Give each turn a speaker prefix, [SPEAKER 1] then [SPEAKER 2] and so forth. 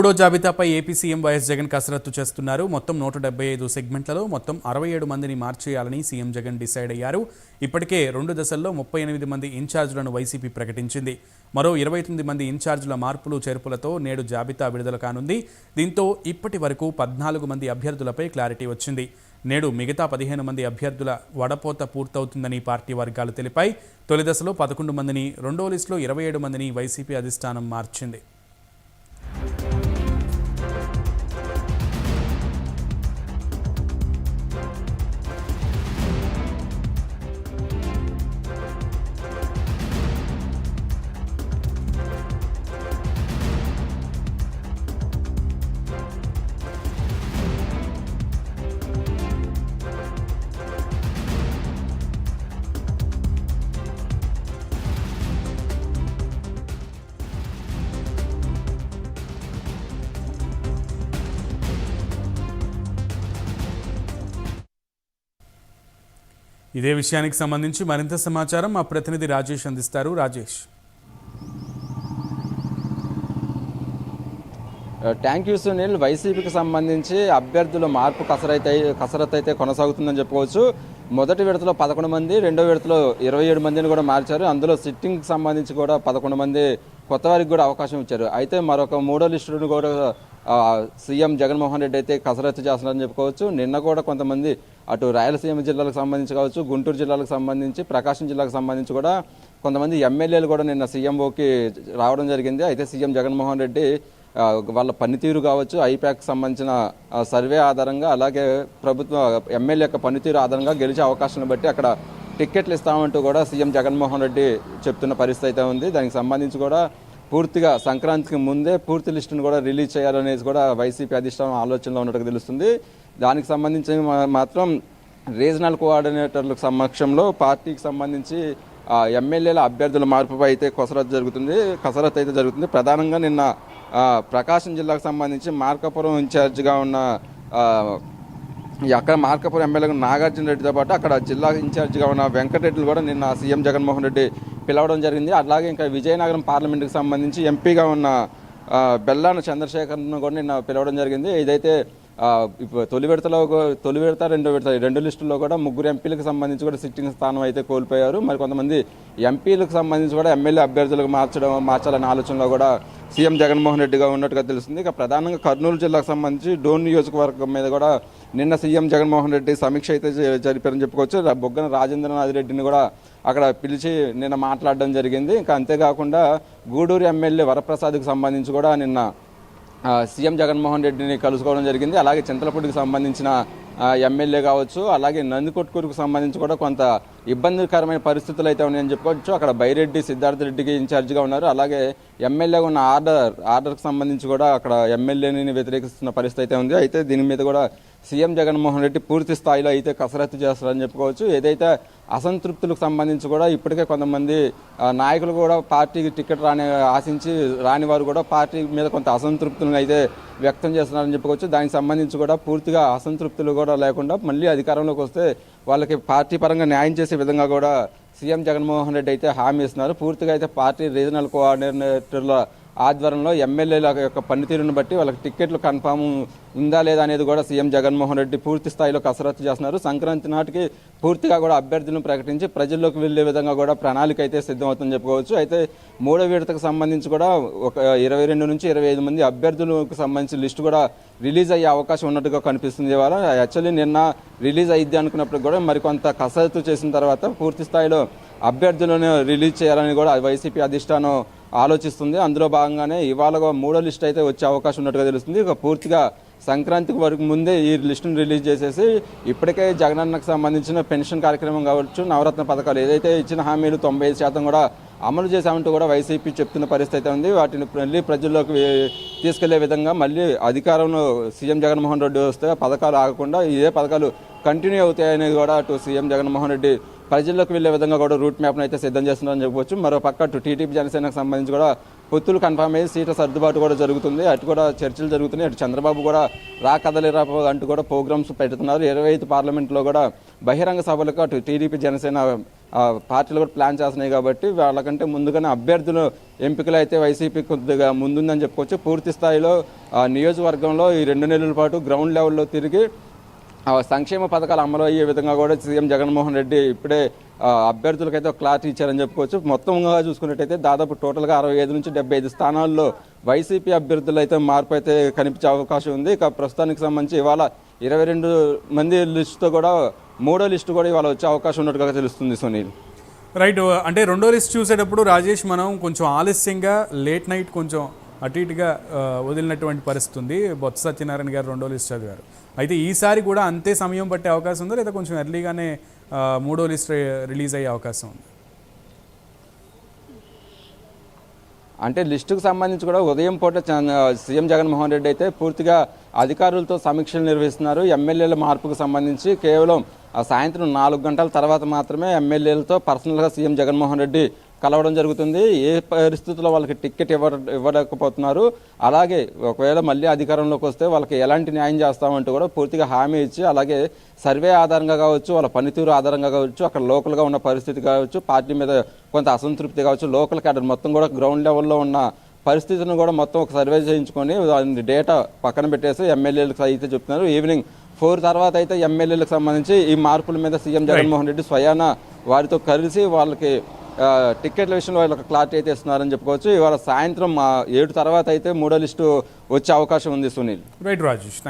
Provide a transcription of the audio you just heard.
[SPEAKER 1] మూడో జాబితాపై AP CM YS Jagan కసరత్తు చేస్తున్నారు. మొత్తం 175 సెగ్మెంట్లలో మొత్తం 67 మందిని మార్చేయాలని సీఎం జగన్ డిసైడ్ అయ్యారు. ఇప్పటికే 2 దశల్లో 38 మంది ఇన్ఛార్జీలను వైసీపీ ప్రకటించింది. మరో 29 మంది ఇన్ఛార్జీల మార్పులు చేర్పులతో నేడు జాబితా విడుదల కానుంది. దీంతో ఇప్పటి వరకు 14 మంది అభ్యర్థులపై క్లారిటీ వచ్చింది. నేడు మిగతా 15 మంది అభ్యర్థుల వడపోత పూర్తవుతుందని పార్టీ వర్గాలు తెలిపాయి. తొలి దశలో 11 మందిని, రెండో లిస్టులో 27 మందిని వైసీపీ అధిష్టానం మార్చింది. ఇదే విషయానికి సంబంధించి మరింత సమాచారం మా ప్రతినిధి రాజేష్ అందిస్తారు. రాజేష్.
[SPEAKER 2] Thank you Sunil. వైసీపీకి సంబంధించి అభ్యర్థుల మార్పు కసరత్తు అయితే కొనసాగుతుందని చెప్పుకోవచ్చు. మొదటి విడతలో 11 మంది, రెండో విడతలో 27 మందిని కూడా మార్చారు. అందులో సిట్టింగ్కి సంబంధించి కూడా 11 మంది కొత్త వారికి కూడా అవకాశం ఇచ్చారు. అయితే మరొక మూడో లిస్టును కూడా సీఎం జగన్మోహన్ రెడ్డి అయితే కసరత్తు చేస్తున్నారని చెప్పుకోవచ్చు. నిన్న కూడా కొంతమంది అటు రాయలసీమ జిల్లాలకు సంబంధించి కావచ్చు, గుంటూరు జిల్లాలకు సంబంధించి, ప్రకాశం జిల్లాకు సంబంధించి కూడా కొంతమంది ఎమ్మెల్యేలు కూడా నిన్న సీఎంఓకి రావడం జరిగింది. అయితే సీఎం జగన్మోహన్ రెడ్డి వాళ్ళ పనితీరు కావచ్చు, ఐప్యాక్ సంబంధించిన సర్వే ఆధారంగా, అలాగే ప్రభుత్వ ఎమ్మెల్యే యొక్క పనితీరు ఆధారంగా గెలిచే అవకాశాన్ని బట్టి అక్కడ టిక్కెట్లు ఇస్తామంటూ కూడా సీఎం జగన్మోహన్ రెడ్డి చెప్తున్న పరిస్థితి అయితే ఉంది. దానికి సంబంధించి కూడా పూర్తిగా సంక్రాంతికి ముందే పూర్తి లిస్టును కూడా రిలీజ్ చేయాలనేది కూడా వైసీపీ అధిష్టానం ఆలోచనలో ఉన్నట్టుగా తెలుస్తుంది. దానికి సంబంధించి మాత్రం రీజనల్ కోఆర్డినేటర్లకు సమక్షంలో పార్టీకి సంబంధించి ఎమ్మెల్యేల అభ్యర్థుల మార్పుపై అయితే కసరత్తు అయితే జరుగుతుంది. ప్రధానంగా నిన్న ప్రకాశం జిల్లాకు సంబంధించి మార్కాపురం ఇన్ఛార్జిగా ఉన్న అక్కడ మార్కాపురం ఎమ్మెల్యే నాగార్జున రెడ్డితో పాటు అక్కడ జిల్లా ఇన్ఛార్జిగా ఉన్న వెంకటరెడ్డిలు కూడా నిన్న సీఎం జగన్మోహన్ రెడ్డి పిలవడం జరిగింది. అలాగే ఇంకా విజయనగరం పార్లమెంటుకు సంబంధించి ఎంపీగా ఉన్న బెల్లాన చంద్రశేఖర్ను కూడా నిన్న పిలవడం జరిగింది. ఇదైతే తొలి విడత రెండు లిస్టుల్లో కూడా 3 ఎంపీలకు సంబంధించి కూడా సిట్టింగ్ స్థానం అయితే కోల్పోయారు. మరి కొంతమంది ఎంపీలకు సంబంధించి కూడా ఎమ్మెల్యే అభ్యర్థులకు మార్చాలనే ఆలోచనలో కూడా సీఎం జగన్మోహన్ రెడ్డిగా ఉన్నట్టుగా తెలుస్తుంది. ఇక ప్రధానంగా కర్నూలు జిల్లాకు సంబంధించి డోన్ నియోజకవర్గం మీద కూడా నిన్న సీఎం జగన్మోహన్ రెడ్డి సమీక్ష అయితే జరిపారని చెప్పుకోవచ్చు. బొగ్గన రాజేంద్రనాథ్ రెడ్డిని కూడా అక్కడ పిలిచి నిన్న మాట్లాడడం జరిగింది. ఇంకా అంతేకాకుండా గూడూరు ఎమ్మెల్యే వరప్రసాద్కి సంబంధించి కూడా నిన్న సీఎం జగన్మోహన్ రెడ్డిని కలుసుకోవడం జరిగింది. అలాగే చింతలపూడికి సంబంధించిన ఎమ్మెల్యే కావచ్చు, అలాగే నందికొట్కూరుకు సంబంధించి కూడా కొంత ఇబ్బందికరమైన పరిస్థితులు అయితే ఉన్నాయని చెప్పుకోవచ్చు. అక్కడ బైరెడ్డి సిద్ధార్థ రెడ్డికి ఇన్ఛార్జిగా ఉన్నారు. అలాగే ఎమ్మెల్యేగా ఉన్న ఆర్డర్కి సంబంధించి కూడా అక్కడ ఎమ్మెల్యేని వ్యతిరేకిస్తున్న పరిస్థితి అయితే ఉంది. అయితే దీని మీద కూడా సీఎం జగన్మోహన్ రెడ్డి పూర్తి స్థాయిలో అయితే కసరత్తు చేస్తారని చెప్పుకోవచ్చు. ఏదైతే అసంతృప్తులకు సంబంధించి కూడా ఇప్పటికే కొంతమంది నాయకులు కూడా పార్టీకి టికెట్ ఆశించి రాని వారు కూడా పార్టీ మీద కొంత అసంతృప్తులను అయితే వ్యక్తం చేస్తున్నారని చెప్పుకోవచ్చు. దానికి సంబంధించి కూడా పూర్తిగా అసంతృప్తులు కూడా లేకుండా మళ్ళీ అధికారంలోకి వస్తే వాళ్ళకి పార్టీ పరంగా న్యాయం చేసే విధంగా కూడా సీఎం జగన్మోహన్ రెడ్డి అయితే హామీ ఇస్తున్నారు. పూర్తిగా అయితే పార్టీ రీజనల్ కోఆర్డినేటర్ల ఆధ్వర్యంలో ఎమ్మెల్యేల యొక్క పనితీరును బట్టి వాళ్ళకి టిక్కెట్లు కన్ఫామ్ ఉందా లేదా అనేది కూడా సీఎం జగన్మోహన్ రెడ్డి పూర్తి స్థాయిలో కసరత్తు చేస్తున్నారు. సంక్రాంతి నాటికి పూర్తిగా కూడా అభ్యర్థులను ప్రకటించి ప్రజల్లోకి వెళ్లే విధంగా కూడా ప్రణాళిక అయితే సిద్ధమవుతుందని చెప్పుకోవచ్చు. అయితే మూడో విడతకు సంబంధించి కూడా ఒక 22 నుంచి 25 మంది అభ్యర్థులకు సంబంధించి లిస్టు కూడా రిలీజ్ అయ్యే అవకాశం ఉన్నట్టుగా కనిపిస్తుంది. ఇవాళ యాక్చువల్లీ నిన్న రిలీజ్ అయ్యిద్ది అనుకున్నప్పుడు కూడా మరికొంత కసరత్తు చేసిన తర్వాత పూర్తి స్థాయిలో అభ్యర్థులను రిలీజ్ చేయాలని కూడా వైసీపీ అధిష్టానం ఆలోచిస్తుంది. అందులో భాగంగానే ఇవాళ మూడో లిస్ట్ అయితే వచ్చే అవకాశం ఉన్నట్టుగా తెలుస్తుంది. ఇక పూర్తిగా సంక్రాంతికి వరకు ముందే ఈ లిస్టును రిలీజ్ చేసేసి ఇప్పటికే జగనన్నకు సంబంధించిన పెన్షన్ కార్యక్రమం కావచ్చు, నవరత్న పథకాలు ఏదైతే ఇచ్చిన హామీలు 95% కూడా అమలు చేశామంటూ కూడా వైసీపీ చెప్తున్న పరిస్థితి ఉంది. వాటిని మళ్ళీ ప్రజల్లోకి తీసుకెళ్లే విధంగా మళ్ళీ అధికారంలో సీఎం జగన్మోహన్ రెడ్డి వస్తే పథకాలు ఆగకుండా ఇదే పథకాలు కంటిన్యూ అవుతాయనేది కూడా అటు సీఎం జగన్మోహన్ రెడ్డి ప్రజల్లోకి వెళ్లే విధంగా కూడా రూట్ మ్యాప్ను అయితే సిద్ధం చేస్తున్నారని చెప్పవచ్చు. మరో పక్క అటు టీడీపీ జనసేనకు సంబంధించి కూడా పొత్తులు కన్ఫర్మ్ అయ్యి సీట్ల సర్దుబాటు కూడా జరుగుతుంది. అటు కూడా చర్చలు జరుగుతున్నాయి. అటు చంద్రబాబు కూడా కదలిరా అంటూ కూడా ప్రోగ్రామ్స్ పెడుతున్నారు. 25 పార్లమెంట్లో కూడా బహిరంగ సభలకు అటు టీడీపీ జనసేన పార్టీలు కూడా ప్లాన్ చేస్తున్నాయి కాబట్టి వాళ్ళకంటే ముందుగానే అభ్యర్థులు ఎంపికలు అయితే వైసీపీ కొద్దిగా ముందుందని చెప్పుకోవచ్చు. పూర్తి స్థాయిలో నియోజకవర్గంలో ఈ 2 నెలల పాటు గ్రౌండ్ లెవెల్లో తిరిగి సంక్షేమ పథకాలు అమలు అయ్యే విధంగా కూడా సీఎం జగన్మోహన్ రెడ్డి ఇప్పుడే అభ్యర్థులకైతే ఒక క్లారిటీ ఇచ్చారని చెప్పుకోవచ్చు. మొత్తంగా చూసుకున్నట్టయితే దాదాపు టోటల్గా 65 నుంచి 75 స్థానాల్లో వైసీపీ అభ్యర్థులు అయితే మార్పు అయితే కనిపించే అవకాశం ఉంది. ఇక ప్రస్తుతానికి సంబంధించి ఇవాళ 22 మంది లిస్టుతో కూడా 3వ లిస్టు కూడా ఇవాళ వచ్చే అవకాశం ఉన్నట్టుగా తెలుస్తుంది సునీల్.
[SPEAKER 1] రైట్, అంటే రెండో లిస్ట్ చూసేటప్పుడు రాజేష్ మనం కొంచెం ఆలస్యంగా లేట్ నైట్ కొంచెం అటు ఇటుగా వదిలినటువంటి పరిస్థితి ఉంది. బొత్స సత్యనారాయణ గారు రెండో లిస్ట్ చదివారు. అయితే ఈసారి కూడా అంతే సమయం పట్టే అవకాశం ఉందా, లేదా కొంచెం ఎర్లీగానే మూడో లిస్ట్ రిలీజ్ అయ్యే అవకాశం ఉంది?
[SPEAKER 2] అంటే లిస్టుకు సంబంధించి కూడా ఉదయం పూట సీఎం జగన్మోహన్ రెడ్డి అయితే పూర్తిగా అధికారులతో సమీక్షలు నిర్వహిస్తున్నారు. ఎమ్మెల్యేల మార్పుకు సంబంధించి కేవలం సాయంత్రం 4 గంటల తర్వాత మాత్రమే ఎమ్మెల్యేలతో పర్సనల్గా సీఎం జగన్మోహన్ రెడ్డి కలవడం జరుగుతుంది. ఏ పరిస్థితుల్లో వాళ్ళకి టికెట్ ఇవ్వలేకపోతున్నారు, అలాగే ఒకవేళ మళ్ళీ అధికారంలోకి వస్తే వాళ్ళకి ఎలాంటి న్యాయం చేస్తామంటూ కూడా పూర్తిగా హామీ ఇచ్చి, అలాగే సర్వే ఆధారంగా కావచ్చు, వాళ్ళ పనితీరు ఆధారంగా కావచ్చు, అక్కడ లోకల్గా ఉన్న పరిస్థితి కావచ్చు, పార్టీ మీద కొంత అసంతృప్తి కావచ్చు, లోకల్ క్యాడర్ మొత్తం కూడా గ్రౌండ్ లెవెల్లో ఉన్న పరిస్థితిని కూడా మొత్తం ఒక సర్వే చేయించుకొని దాని డేటా పక్కన పెట్టేసి ఎమ్మెల్యేలకు అయితే చెప్తున్నారు. ఈవినింగ్ 4 తర్వాత అయితే ఎమ్మెల్యేలకు సంబంధించి ఈ మార్పుల మీద సీఎం జగన్మోహన్ రెడ్డి స్వయాన వారితో కలిసి వాళ్ళకి టికెట్ల విషయంలో వాళ్ళకి క్లారిటీ అయితే ఇస్తున్నారని చెప్పుకోవచ్చు. ఇవాళ సాయంత్రం 7 తర్వాత అయితే 3వ లిస్టు వచ్చే అవకాశం ఉంది సునీల్.
[SPEAKER 1] రైట్ రాజేష్.